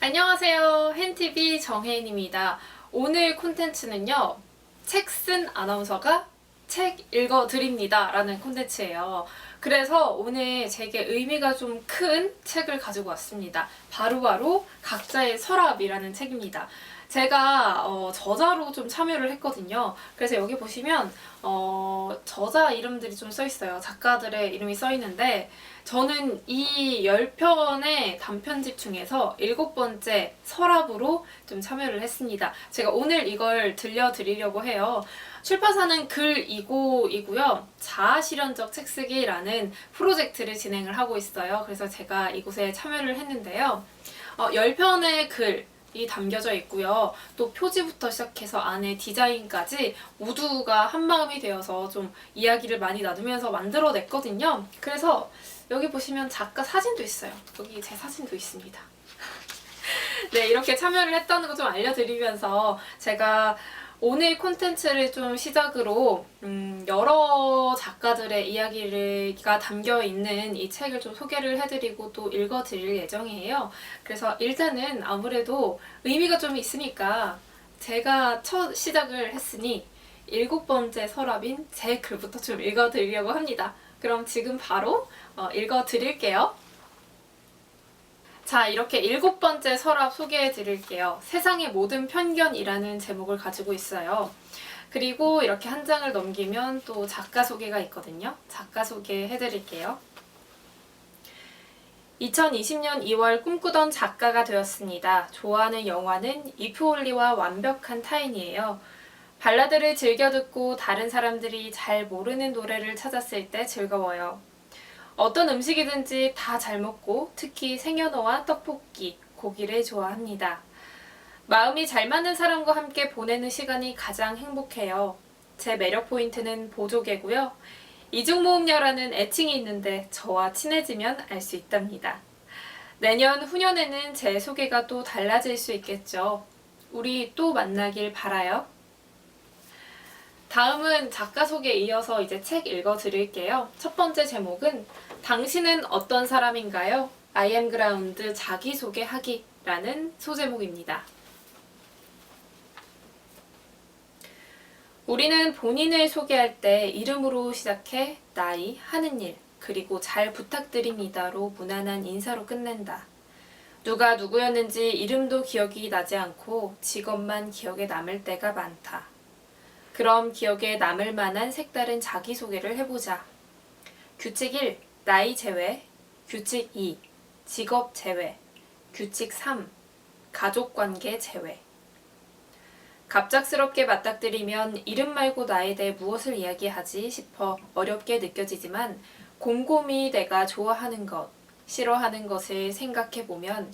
안녕하세요. 헨TV 정혜인입니다. 오늘 콘텐츠는요. 책 쓴 아나운서가 책 읽어드립니다 라는 콘텐츠예요. 그래서 오늘 제게 의미가 좀 큰 책을 가지고 왔습니다. 바로바로 각자의 서랍이라는 책입니다. 제가 저자로 좀 참여를 했거든요. 그래서 여기 보시면 저자 이름들이 좀 써있어요. 작가들의 이름이 써있는데 저는 이 10편의 단편집 중에서 7번째 서랍으로 좀 참여를 했습니다. 제가 오늘 이걸 들려드리려고 해요. 출판사는 글이고이고요. 자아실현적 책쓰기라는 프로젝트를 진행을 하고 있어요. 그래서 제가 이곳에 참여를 했는데요. 10편의 글이 담겨져 있고요. 또 표지부터 시작해서 안에 디자인까지 모두가 한마음이 되어서 좀 이야기를 많이 나누면서 만들어냈거든요. 그래서 여기 보시면 작가 사진도 있어요. 여기 제 사진도 있습니다. 네, 이렇게 참여를 했다는 거 좀 알려드리면서 제가 오늘 콘텐츠를 좀 시작으로 여러 작가들의 이야기가 담겨있는 이 책을 좀 소개를 해드리고 또 읽어드릴 예정이에요. 그래서 일단은 아무래도 의미가 좀 있으니까 제가 첫 시작을 했으니 7번째 서랍인 제 글부터 좀 읽어드리려고 합니다. 그럼 지금 바로 읽어드릴게요. 자, 이렇게 7번째 서랍 소개해 드릴게요. 세상의 모든 편견이라는 제목을 가지고 있어요. 그리고 이렇게 한 장을 넘기면 또 작가 소개가 있거든요. 작가 소개해 드릴게요. 2020년 2월 꿈꾸던 작가가 되었습니다. 좋아하는 영화는 이프올리와 완벽한 타인이에요. 발라드를 즐겨 듣고 다른 사람들이 잘 모르는 노래를 찾았을 때 즐거워요. 어떤 음식이든지 다 잘 먹고 특히 생연어와 떡볶이, 고기를 좋아합니다. 마음이 잘 맞는 사람과 함께 보내는 시간이 가장 행복해요. 제 매력 포인트는 보조개고요. 이중모음녀라는 애칭이 있는데 저와 친해지면 알 수 있답니다. 내년 후년에는 제 소개가 또 달라질 수 있겠죠. 우리 또 만나길 바라요. 다음은 작가 소개에 이어서 이제 책 읽어드릴게요. 첫 번째 제목은 당신은 어떤 사람인가요? I am ground 자기소개하기라는 소제목입니다. 우리는 본인을 소개할 때 이름으로 시작해 나이, 하는 일, 그리고 잘 부탁드립니다로 무난한 인사로 끝낸다. 누가 누구였는지 이름도 기억이 나지 않고 직업만 기억에 남을 때가 많다. 그럼 기억에 남을 만한 색다른 자기소개를 해보자. 규칙 1. 나이 제외. 규칙 2. 직업 제외. 규칙 3. 가족관계 제외. 갑작스럽게 맞닥뜨리면 이름 말고 나에 대해 무엇을 이야기하지 싶어 어렵게 느껴지지만 곰곰이 내가 좋아하는 것, 싫어하는 것을 생각해보면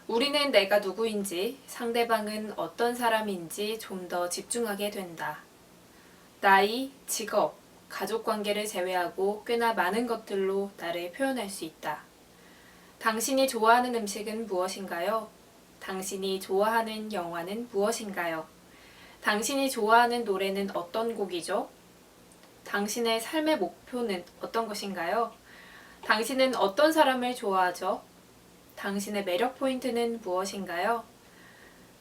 우리는 내가 누구인지, 상대방은 어떤 사람인지 좀 더 집중하게 된다. 나이, 직업, 가족관계를 제외하고 꽤나 많은 것들로 나를 표현할 수 있다. 당신이 좋아하는 음식은 무엇인가요? 당신이 좋아하는 영화는 무엇인가요? 당신이 좋아하는 노래는 어떤 곡이죠? 당신의 삶의 목표는 어떤 것인가요? 당신은 어떤 사람을 좋아하죠? 당신의 매력 포인트는 무엇인가요?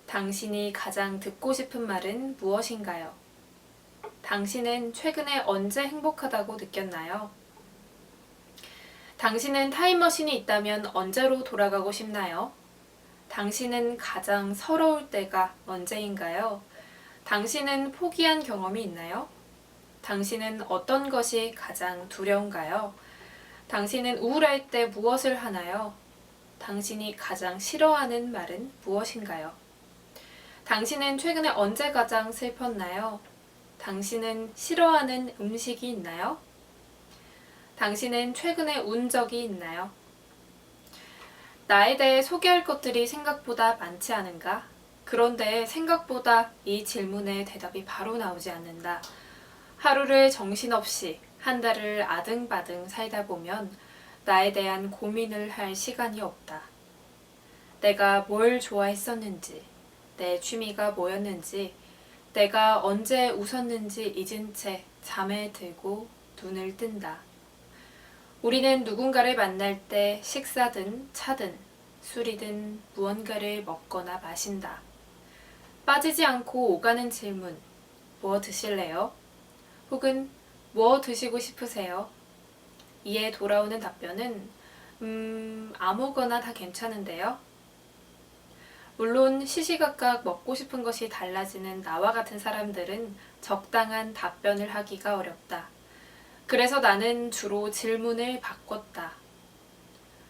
당신이 가장 듣고 싶은 말은 무엇인가요? 당신은 최근에 언제 행복하다고 느꼈나요? 당신은 타임머신이 있다면 언제로 돌아가고 싶나요? 당신은 가장 서러울 때가 언제인가요? 당신은 포기한 경험이 있나요? 당신은 어떤 것이 가장 두려운가요? 당신은 우울할 때 무엇을 하나요? 당신이 가장 싫어하는 말은 무엇인가요? 당신은 최근에 언제 가장 슬펐나요? 당신은 싫어하는 음식이 있나요? 당신은 최근에 운 적이 있나요? 나에 대해 소개할 것들이 생각보다 많지 않은가? 그런데 생각보다 이 질문에 대답이 바로 나오지 않는다. 하루를 정신없이 한 달을 아등바등 살다 보면 나에 대한 고민을 할 시간이 없다. 내가 뭘 좋아했었는지, 내 취미가 뭐였는지, 내가 언제 웃었는지 잊은 채 잠에 들고 눈을 뜬다. 우리는 누군가를 만날 때 식사든 차든 술이든 무언가를 먹거나 마신다. 빠지지 않고 오가는 질문. 뭐 드실래요? 혹은 뭐 드시고 싶으세요? 이에 돌아오는 답변은 아무거나 다 괜찮은데요. 물론 시시각각 먹고 싶은 것이 달라지는 나와 같은 사람들은 적당한 답변을 하기가 어렵다. 그래서 나는 주로 질문을 바꿨다.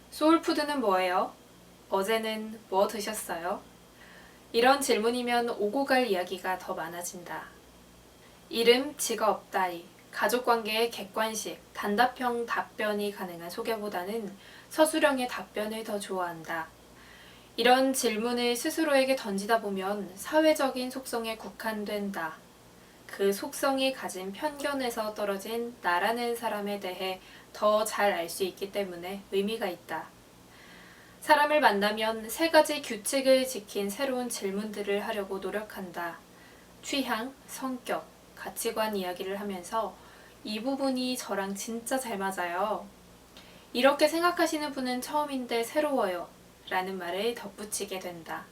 소울푸드는 뭐예요? 어제는 뭐 드셨어요? 이런 질문이면 오고 갈 이야기가 더 많아진다. 이름, 직업, 나이, 가족관계의 객관식, 단답형 답변이 가능한 소개보다는 서술형의 답변을 더 좋아한다. 이런 질문을 스스로에게 던지다 보면 사회적인 속성에 국한된다. 그 속성이 가진 편견에서 떨어진 나라는 사람에 대해 더 잘 알 수 있기 때문에 의미가 있다. 사람을 만나면 3가지 규칙을 지킨 새로운 질문들을 하려고 노력한다. 취향, 성격, 가치관 이야기를 하면서 이 부분이 저랑 진짜 잘 맞아요. 이렇게 생각하시는 분은 처음인데 새로워요. 라는 말을 덧붙이게 된다.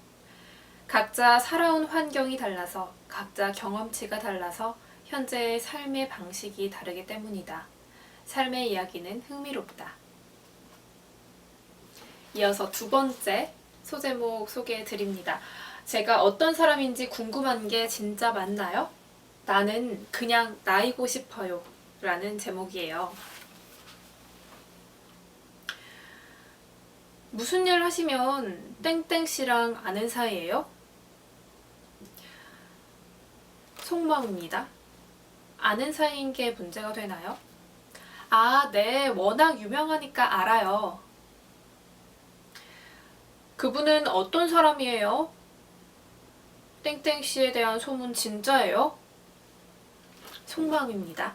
각자 살아온 환경이 달라서, 각자 경험치가 달라서 현재의 삶의 방식이 다르기 때문이다. 삶의 이야기는 흥미롭다. 이어서 2번째 소제목 소개해 드립니다. 제가 어떤 사람인지 궁금한 게 진짜 많나요? 나는 그냥 나이고 싶어요. 라는 제목이에요. 무슨 일 하시면 땡땡씨랑 아는 사이예요? 속마음입니다. 아는 사이인 게 문제가 되나요? 아, 네. 워낙 유명하니까 알아요. 그분은 어떤 사람이에요? 땡땡씨에 대한 소문 진짜예요? 속마음입니다.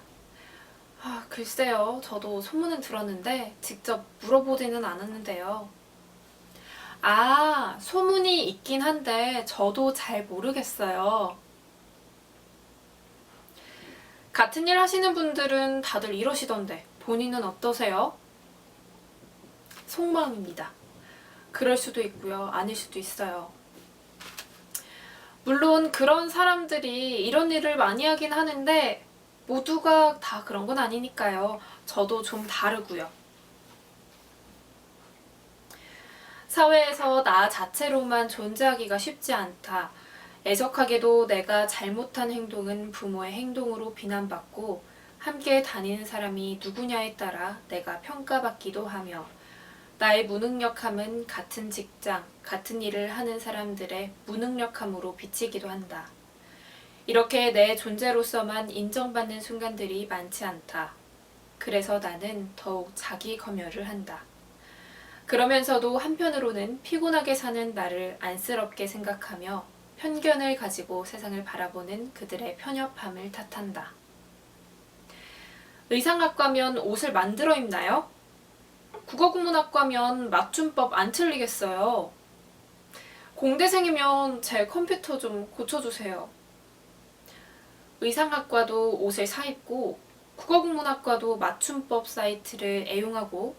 아, 글쎄요. 저도 소문은 들었는데 직접 물어보지는 않았는데요. 아, 소문이 있긴 한데 저도 잘 모르겠어요. 같은 일 하시는 분들은 다들 이러시던데 본인은 어떠세요? 속마음입니다. 그럴 수도 있고요. 아닐 수도 있어요. 물론 그런 사람들이 이런 일을 많이 하긴 하는데 모두가 다 그런 건 아니니까요. 저도 좀 다르고요. 사회에서 나 자체로만 존재하기가 쉽지 않다. 애석하게도 내가 잘못한 행동은 부모의 행동으로 비난받고 함께 다니는 사람이 누구냐에 따라 내가 평가받기도 하며 나의 무능력함은 같은 직장, 같은 일을 하는 사람들의 무능력함으로 비치기도 한다. 이렇게 내 존재로서만 인정받는 순간들이 많지 않다. 그래서 나는 더욱 자기 검열을 한다. 그러면서도 한편으로는 피곤하게 사는 나를 안쓰럽게 생각하며 편견을 가지고 세상을 바라보는 그들의 편협함을 탓한다. 의상학과면 옷을 만들어 입나요? 국어국문학과면 맞춤법 안 틀리겠어요. 공대생이면 제 컴퓨터 좀 고쳐주세요. 의상학과도 옷을 사입고 국어국문학과도 맞춤법 사이트를 애용하고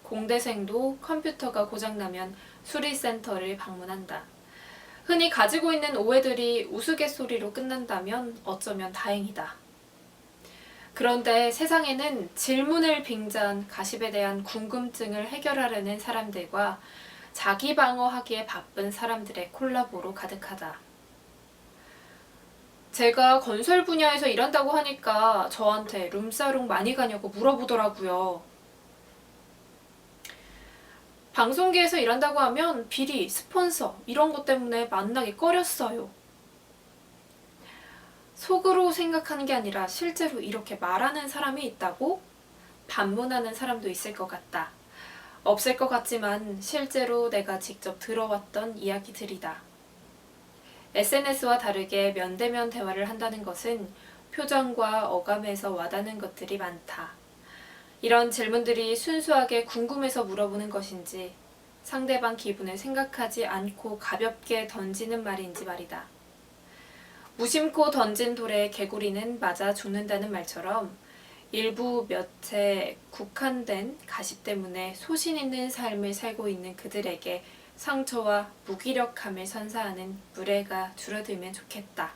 공대생도 컴퓨터가 고장나면 수리센터를 방문한다. 흔히 가지고 있는 오해들이 우스갯소리로 끝난다면 어쩌면 다행이다. 그런데 세상에는 질문을 빙자한 가십에 대한 궁금증을 해결하려는 사람들과 자기 방어하기에 바쁜 사람들의 콜라보로 가득하다. 제가 건설 분야에서 일한다고 하니까 저한테 룸사롱 많이 가냐고 물어보더라고요. 방송계에서 일한다고 하면 비리, 스폰서 이런 것 때문에 만나기 꺼렸어요. 속으로 생각하는 게 아니라 실제로 이렇게 말하는 사람이 있다고? 반문하는 사람도 있을 것 같다. 없을 것 같지만 실제로 내가 직접 들어왔던 이야기들이다. SNS와 다르게 면대면 대화를 한다는 것은 표정과 어감에서 와닿는 것들이 많다. 이런 질문들이 순수하게 궁금해서 물어보는 것인지 상대방 기분을 생각하지 않고 가볍게 던지는 말인지 말이다. 무심코 던진 돌에 개구리는 맞아 죽는다는 말처럼 일부 몇 채 국한된 가십 때문에 소신 있는 삶을 살고 있는 그들에게 상처와 무기력함을 선사하는 무례가 줄어들면 좋겠다.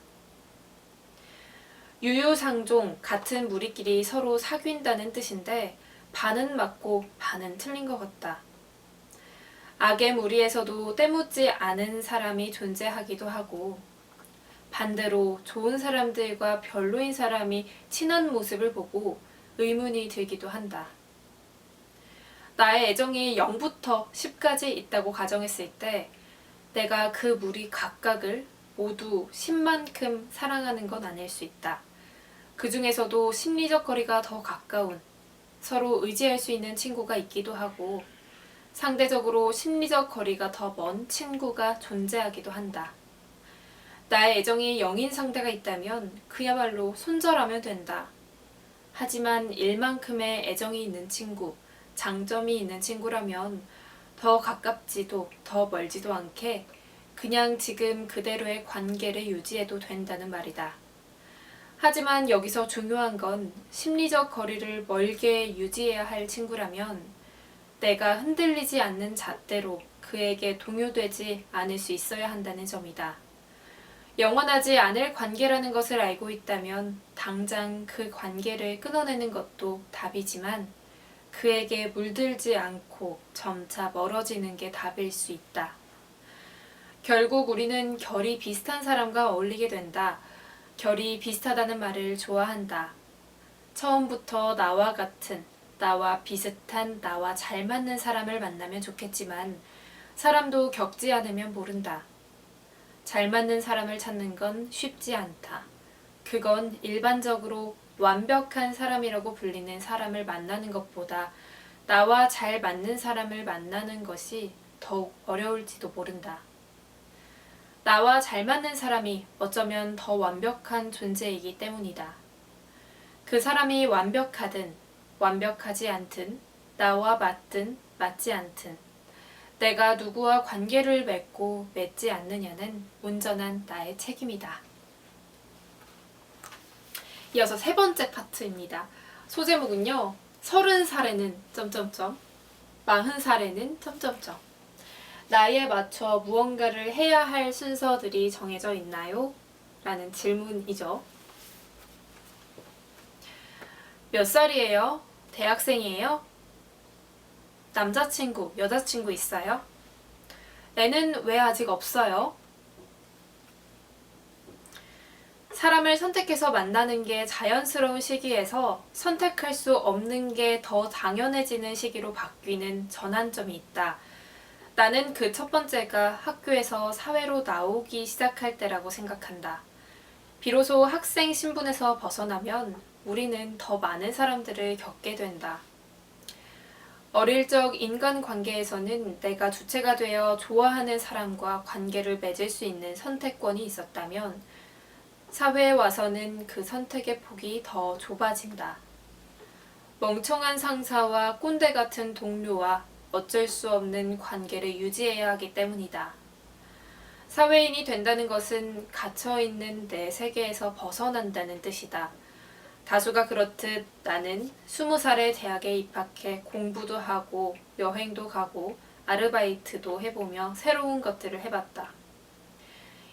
유유상종, 같은 무리끼리 서로 사귄다는 뜻인데 반은 맞고 반은 틀린 것 같다. 악의 무리에서도 때묻지 않은 사람이 존재하기도 하고 반대로 좋은 사람들과 별로인 사람이 친한 모습을 보고 의문이 들기도 한다. 나의 애정이 0부터 10까지 있다고 가정했을 때 내가 그 무리 각각을 모두 10만큼 사랑하는 건 아닐 수 있다. 그 중에서도 심리적 거리가 더 가까운, 서로 의지할 수 있는 친구가 있기도 하고 상대적으로 심리적 거리가 더 먼 친구가 존재하기도 한다. 나의 애정이 0인 상대가 있다면 그야말로 손절하면 된다. 하지만 1만큼의 애정이 있는 친구, 장점이 있는 친구라면 더 가깝지도 더 멀지도 않게 그냥 지금 그대로의 관계를 유지해도 된다는 말이다. 하지만 여기서 중요한 건 심리적 거리를 멀게 유지해야 할 친구라면 내가 흔들리지 않는 잣대로 그에게 동요되지 않을 수 있어야 한다는 점이다. 영원하지 않을 관계라는 것을 알고 있다면 당장 그 관계를 끊어내는 것도 답이지만 그에게 물들지 않고 점차 멀어지는 게 답일 수 있다. 결국 우리는 결이 비슷한 사람과 어울리게 된다. 결이 비슷하다는 말을 좋아한다. 처음부터 나와 같은, 나와 비슷한, 나와 잘 맞는 사람을 만나면 좋겠지만 사람도 겪지 않으면 모른다. 잘 맞는 사람을 찾는 건 쉽지 않다. 그건 일반적으로 완벽한 사람이라고 불리는 사람을 만나는 것보다 나와 잘 맞는 사람을 만나는 것이 더욱 어려울지도 모른다. 나와 잘 맞는 사람이 어쩌면 더 완벽한 존재이기 때문이다. 그 사람이 완벽하든 완벽하지 않든 나와 맞든 맞지 않든 내가 누구와 관계를 맺고 맺지 않느냐는 온전한 나의 책임이다. 이어서 세 번째 파트입니다. 소제목은요. 30살에는 점점점 40살에는 점점점 나이에 맞춰 무언가를 해야 할 순서들이 정해져 있나요? 라는 질문이죠. 몇 살이에요? 대학생이에요? 남자친구, 여자친구 있어요? 애는 왜 아직 없어요? 사람을 선택해서 만나는 게 자연스러운 시기에서 선택할 수 없는 게 더 당연해지는 시기로 바뀌는 전환점이 있다. 나는 그 첫 번째가 학교에서 사회로 나오기 시작할 때라고 생각한다. 비로소 학생 신분에서 벗어나면 우리는 더 많은 사람들을 겪게 된다. 어릴 적 인간관계에서는 내가 주체가 되어 좋아하는 사람과 관계를 맺을 수 있는 선택권이 있었다면 사회에 와서는 그 선택의 폭이 더 좁아진다. 멍청한 상사와 꼰대 같은 동료와 어쩔 수 없는 관계를 유지해야 하기 때문이다. 사회인이 된다는 것은 갇혀있는 내 세계에서 벗어난다는 뜻이다. 다수가 그렇듯 나는 20살에 대학에 입학해 공부도 하고 여행도 가고 아르바이트도 해보며 새로운 것들을 해봤다.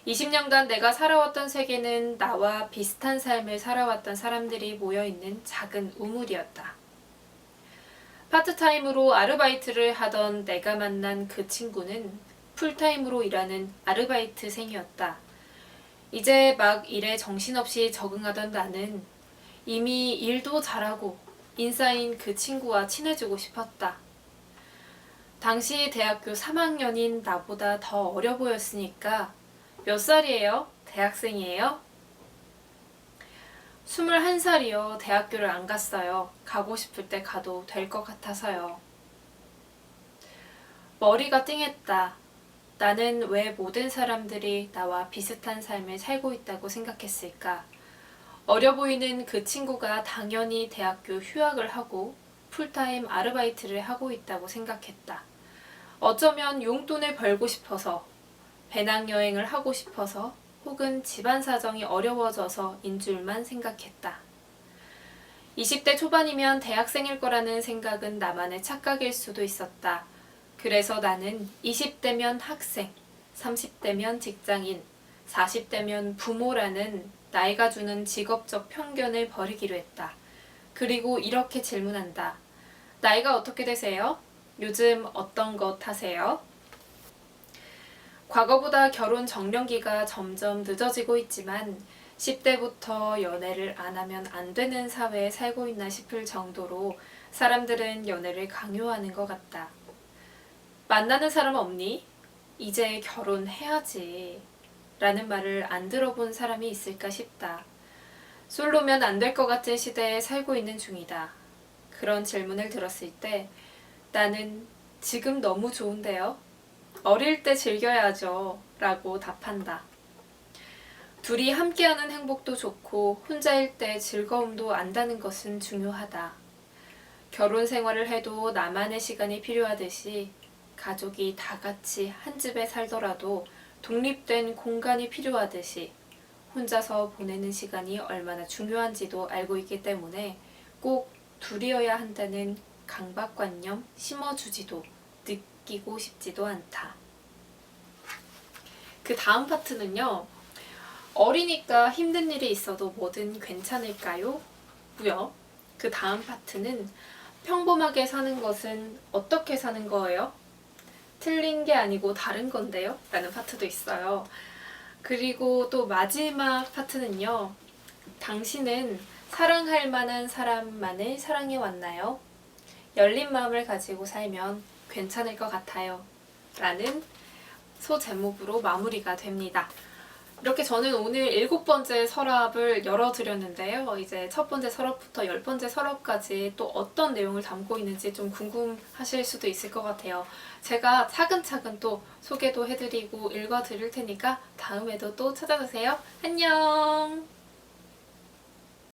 20년간 내가 살아왔던 세계는 나와 비슷한 삶을 살아왔던 사람들이 모여있는 작은 우물이었다. 파트타임으로 아르바이트를 하던 내가 만난 그 친구는 풀타임으로 일하는 아르바이트생이었다. 이제 막 일에 정신없이 적응하던 나는 이미 일도 잘하고 인싸인 그 친구와 친해지고 싶었다. 당시 대학교 3학년인 나보다 더 어려 보였으니까 몇 살이에요? 대학생이에요? 21살이요. 대학교를 안 갔어요. 가고 싶을 때 가도 될 것 같아서요. 머리가 띵했다. 나는 왜 모든 사람들이 나와 비슷한 삶을 살고 있다고 생각했을까? 어려 보이는 그 친구가 당연히 대학교 휴학을 하고 풀타임 아르바이트를 하고 있다고 생각했다. 어쩌면 용돈을 벌고 싶어서, 배낭여행을 하고 싶어서, 혹은 집안 사정이 어려워져서인 줄만 생각했다. 20대 초반이면 대학생일 거라는 생각은 나만의 착각일 수도 있었다. 그래서 나는 20대면 학생, 30대면 직장인, 40대면 부모라는 나이가 주는 직업적 편견을 버리기로 했다. 그리고 이렇게 질문한다. 나이가 어떻게 되세요? 요즘 어떤 것 하세요? 과거보다 결혼 정년기가 점점 늦어지고 있지만 10대부터 연애를 안 하면 안 되는 사회에 살고 있나 싶을 정도로 사람들은 연애를 강요하는 것 같다. 만나는 사람 없니? 이제 결혼해야지. 라는 말을 안 들어본 사람이 있을까 싶다. 솔로면 안 될 것 같은 시대에 살고 있는 중이다. 그런 질문을 들었을 때 나는 지금 너무 좋은데요? 어릴 때 즐겨야죠. 라고 답한다. 둘이 함께하는 행복도 좋고 혼자일 때 즐거움도 안다는 것은 중요하다. 결혼 생활을 해도 나만의 시간이 필요하듯이 가족이 다 같이 한 집에 살더라도 독립된 공간이 필요하듯이 혼자서 보내는 시간이 얼마나 중요한지도 알고 있기 때문에 꼭 둘이어야 한다는 강박관념 심어주지도 느끼고 싶지도 않다. 그 다음 파트는요. 어리니까 힘든 일이 있어도 뭐든 괜찮을까요? 고요. 그 다음 파트는 평범하게 사는 것은 어떻게 사는 거예요? 틀린 게 아니고 다른 건데요? 라는 파트도 있어요. 그리고 또 마지막 파트는요. 당신은 사랑할 만한 사람만을 사랑해 왔나요? 열린 마음을 가지고 살면 괜찮을 것 같아요. 라는 소제목으로 마무리가 됩니다. 이렇게 저는 오늘 7번째 서랍을 열어드렸는데요. 이제 첫 번째 서랍부터 10번째 서랍까지 또 어떤 내용을 담고 있는지 좀 궁금하실 수도 있을 것 같아요. 제가 차근차근 또 소개도 해드리고 읽어드릴 테니까 다음에도 또 찾아주세요. 안녕!